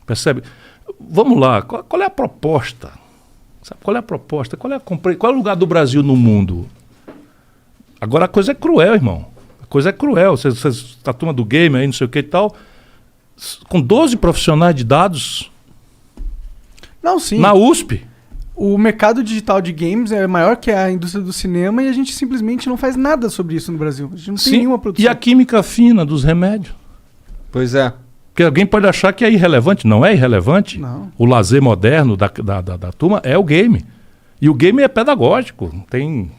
Percebe? Vamos lá, qual é a proposta? Sabe, qual é a proposta? Qual é o lugar do Brasil no mundo? Agora a coisa é cruel, irmão. A coisa é cruel. A turma do game aí, não sei o que e tal, com 12 profissionais de dados... Não, sim. Na USP. O mercado digital de games é maior que a indústria do cinema e a gente simplesmente não faz nada sobre isso no Brasil. A gente não tem nenhuma produção. E a química fina dos remédios? Pois é. Porque alguém pode achar que é irrelevante. Não é irrelevante. Não. O lazer moderno da turma é o game. E o game é pedagógico. Tem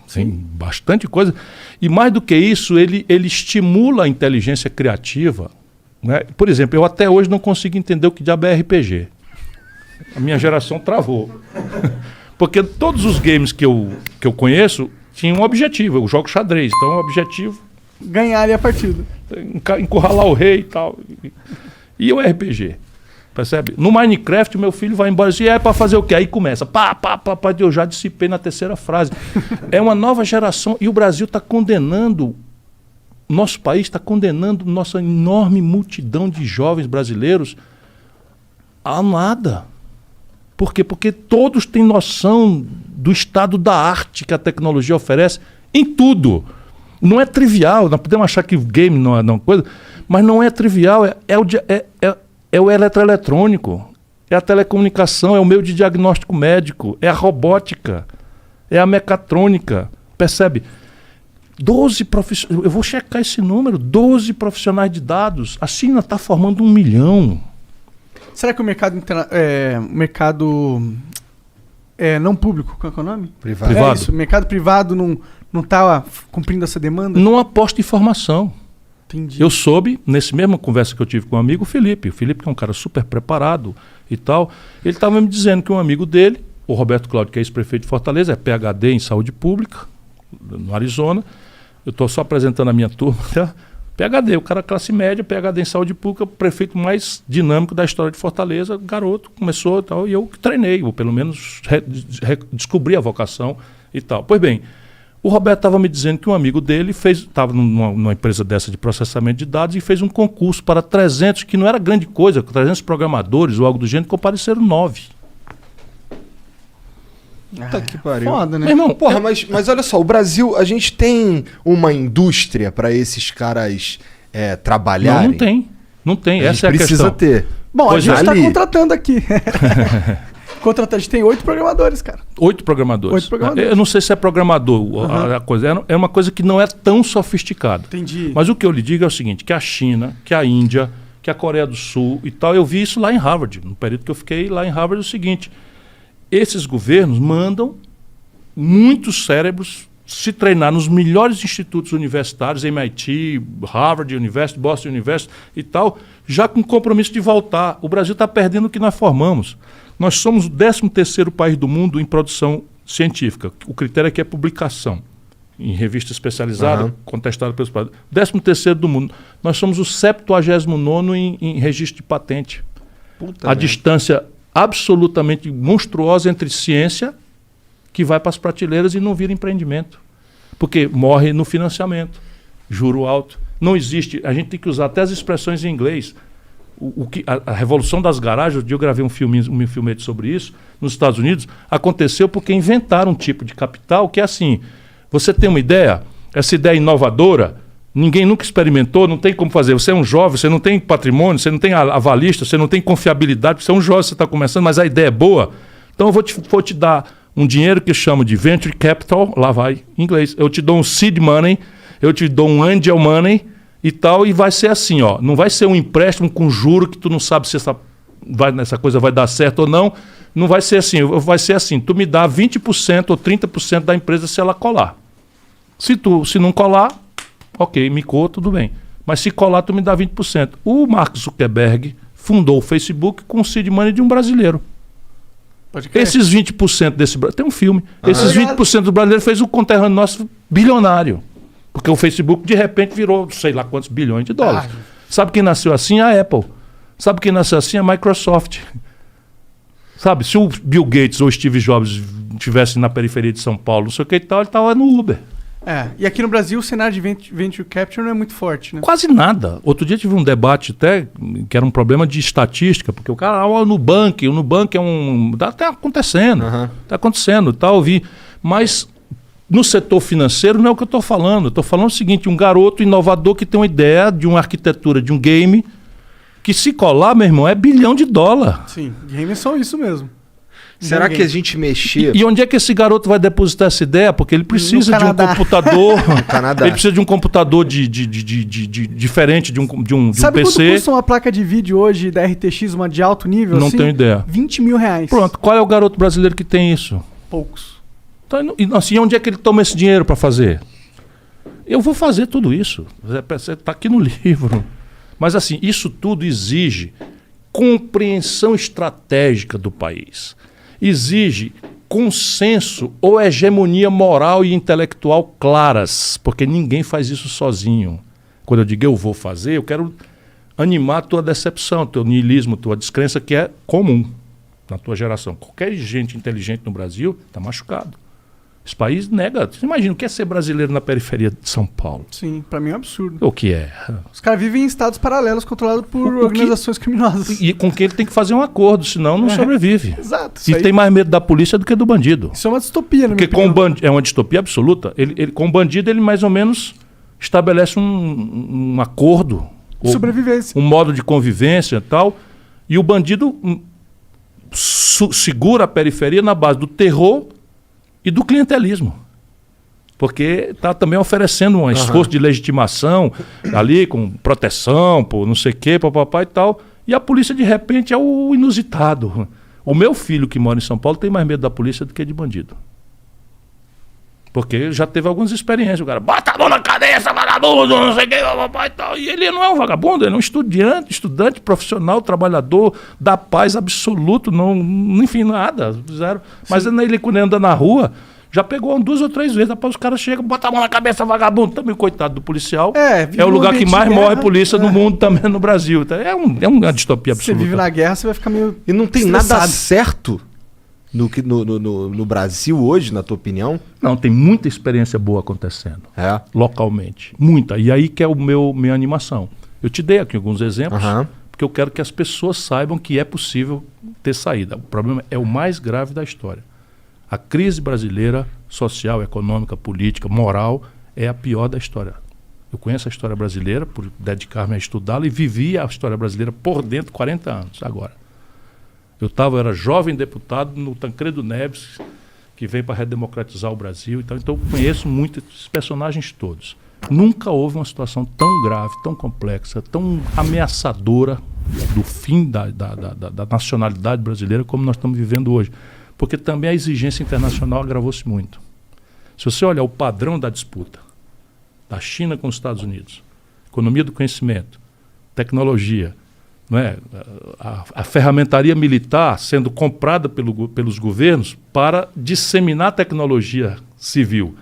bastante coisa. E mais do que isso, ele estimula a inteligência criativa. Né? Por exemplo, eu até hoje não consigo entender o que diabo é RPG. A minha geração travou. Porque todos os games que eu conheço tinham um objetivo. Eu jogo xadrez. Então o objetivo... ganhar ali a partida. Encurralar o rei e tal. E o RPG, percebe? No Minecraft, o meu filho vai embora e é para fazer o quê? Aí começa, eu já dissipei na terceira frase. É uma nova geração e o Brasil está condenando, nosso país está condenando nossa enorme multidão de jovens brasileiros a nada. Por quê? Porque todos têm noção do estado da arte que a tecnologia oferece em tudo. Não é trivial, nós podemos achar que o game não é uma coisa, mas não é trivial, é o eletroeletrônico, é a telecomunicação, é o meio de diagnóstico médico, é a robótica, é a mecatrônica, percebe? 12 profissionais, eu vou checar esse número, 12 profissionais de dados, a China está formando 1 milhão. Será que o mercado não público, qual é o nome? Privado. É isso, o mercado privado não está cumprindo essa demanda? Não aposta em formação. Entendi. Eu soube, nessa mesma conversa que eu tive com um amigo, o Felipe, que é um cara super preparado e tal, ele estava me dizendo que um amigo dele, o Roberto Cláudio, que é ex-prefeito de Fortaleza, é PhD em saúde pública, no Arizona, eu estou só apresentando a minha turma, tá? PhD, o cara classe média, PhD em saúde pública, o prefeito mais dinâmico da história de Fortaleza, garoto, começou e tal, e eu treinei, ou pelo menos descobri a vocação e tal. Pois bem, o Roberto estava me dizendo que um amigo dele estava numa empresa dessa de processamento de dados e fez um concurso para 300, que não era grande coisa, 300 programadores ou algo do gênero, compareceram 9. Puta que pariu. Foda, né? Meu irmão, Porra, mas olha só, o Brasil, a gente tem uma indústria para esses caras trabalharem? Não tem. A Essa é a gente precisa questão. ter. Bom, Pois a gente está ali. contratando aqui. A gente tem 8 programadores, cara. 8 programadores. 8 programadores. Eu não sei se é programador, a coisa. É uma coisa que não é tão sofisticada. Entendi. Mas o que eu lhe digo é o seguinte, que a China, que a Índia, que a Coreia do Sul e tal, eu vi isso lá em Harvard. No período que eu fiquei lá em Harvard, é o seguinte, esses governos mandam muitos cérebros se treinar nos melhores institutos universitários, MIT, Harvard University, Boston University e tal, já com compromisso de voltar. O Brasil está perdendo o que nós formamos. Nós somos o 13º país do mundo em produção científica. O critério aqui é publicação. Em revista especializada, contestada pelos países. 13º do mundo. Nós somos o 79º em registro de patente. A distância absolutamente monstruosa entre ciência, que vai para as prateleiras e não vira empreendimento. Porque morre no financiamento. Juro alto. Não existe. A gente tem que usar até as expressões em inglês. A revolução das garagens, eu gravei um filmete sobre isso, nos Estados Unidos, aconteceu porque inventaram um tipo de capital que é assim, você tem uma ideia, essa ideia inovadora, ninguém nunca experimentou, não tem como fazer, você é um jovem, você não tem patrimônio, você não tem avalista, você não tem confiabilidade, você é um jovem, você está começando, mas a ideia é boa, então eu vou te dar um dinheiro que eu chamo de venture capital, lá vai em inglês, eu te dou um seed money, eu te dou um angel money, e tal, e vai ser assim, ó, não vai ser um empréstimo com juro que tu não sabe se essa coisa vai dar certo ou não, não vai ser assim, tu me dá 20% ou 30% da empresa se ela colar. Se não colar, ok, micou, tudo bem. Mas se colar, tu me dá 20%. O Mark Zuckerberg fundou o Facebook com o seed money de um brasileiro. Pode crer. Esses 20% desse... Tem um filme. Esses 20% do brasileiro fez o conterrâneo nosso bilionário. Porque o Facebook, de repente, virou sei lá quantos bilhões de dólares. Sabe quem nasceu assim? A Apple. Sabe quem nasceu assim? A Microsoft. Sabe, se o Bill Gates ou o Steve Jobs estivessem na periferia de São Paulo, não sei o que e tal, ele estava no Uber. E aqui no Brasil o cenário de venture capture não é muito forte, né? Quase nada. Outro dia tive um debate até que era um problema de estatística, porque o cara, o Nubank é um... Tá acontecendo, tá acontecendo, tá, ouvi. Mas no setor financeiro não é o que eu estou falando. Eu estou falando o seguinte, um garoto inovador que tem uma ideia de uma arquitetura, de um game, que se colar, meu irmão, é $1 bilhão. Sim, games são isso mesmo. Será que a gente mexer... E onde é que esse garoto vai depositar essa ideia? Porque ele precisa de um computador... Ele precisa de um computador diferente de um Sabe PC. Sabe quanto custa uma placa de vídeo hoje da RTX, uma de alto nível? Não assim? tenho ideia. R$20 mil. Pronto, qual é o garoto brasileiro que tem isso? Poucos. Então, assim, onde é que ele toma esse dinheiro para fazer? Eu vou fazer tudo isso. Está aqui no livro. Mas assim, isso tudo exige compreensão estratégica do país. Exige consenso ou hegemonia moral e intelectual claras, porque ninguém faz isso sozinho. Quando eu digo eu vou fazer, eu quero animar a tua decepção, teu niilismo, tua descrença, que é comum na tua geração. Qualquer gente inteligente no Brasil está machucado. Esse país nega. Você imagina o que é ser brasileiro na periferia de São Paulo? Sim, pra mim é um absurdo. O que é? Os caras vivem em estados paralelos controlados por organizações criminosas. E com quem ele tem que fazer um acordo, senão não sobrevive. Exato. E tem mais medo da polícia do que do bandido. Isso é uma distopia, né? Porque é uma distopia absoluta. Com o bandido ele mais ou menos estabelece um acordo. Sobrevivência. Um modo de convivência e tal. E o bandido segura a periferia na base do terror e do clientelismo. Porque está também oferecendo um esforço de legitimação ali, com proteção, por não sei o quê, papapá e tal. E a polícia, de repente, é o inusitado. O meu filho, que mora em São Paulo, tem mais medo da polícia do que de bandido. Porque já teve algumas experiências. O cara, bota a mão na cabeça, vagabundo, não sei o quê, papapá e tal. E ele não é um vagabundo, ele é um estudante profissional, trabalhador, da paz absoluto, não, enfim, nada, zero. Mas ele, quando anda na rua, já pegou 2 ou 3 vezes. Depois os caras chegam, bota a mão na cabeça, vagabundo. Também, coitado do policial. É o lugar que mais morre polícia no mundo, também no Brasil. É uma distopia absoluta. Você vive na guerra, você vai ficar meio... E não tem nada certo no Brasil hoje, na tua opinião? Não, tem muita experiência boa acontecendo. Localmente. Muita. E aí que é minha animação. Eu te dei aqui alguns exemplos, porque eu quero que as pessoas saibam que é possível ter saída. O problema é o mais grave da história. A crise brasileira, social, econômica, política, moral, é a pior da história. Eu conheço a história brasileira por dedicar-me a estudá-la e vivi a história brasileira por dentro 40 anos agora. Eu era jovem deputado no Tancredo Neves, que veio para redemocratizar o Brasil. Então eu conheço muito esses personagens todos. Nunca houve uma situação tão grave, tão complexa, tão ameaçadora do fim da nacionalidade brasileira como nós estamos vivendo hoje. Porque também a exigência internacional agravou-se muito. Se você olhar o padrão da disputa da China com os Estados Unidos, economia do conhecimento, tecnologia, não é? A ferramentaria militar sendo comprada pelos governos para disseminar tecnologia civil.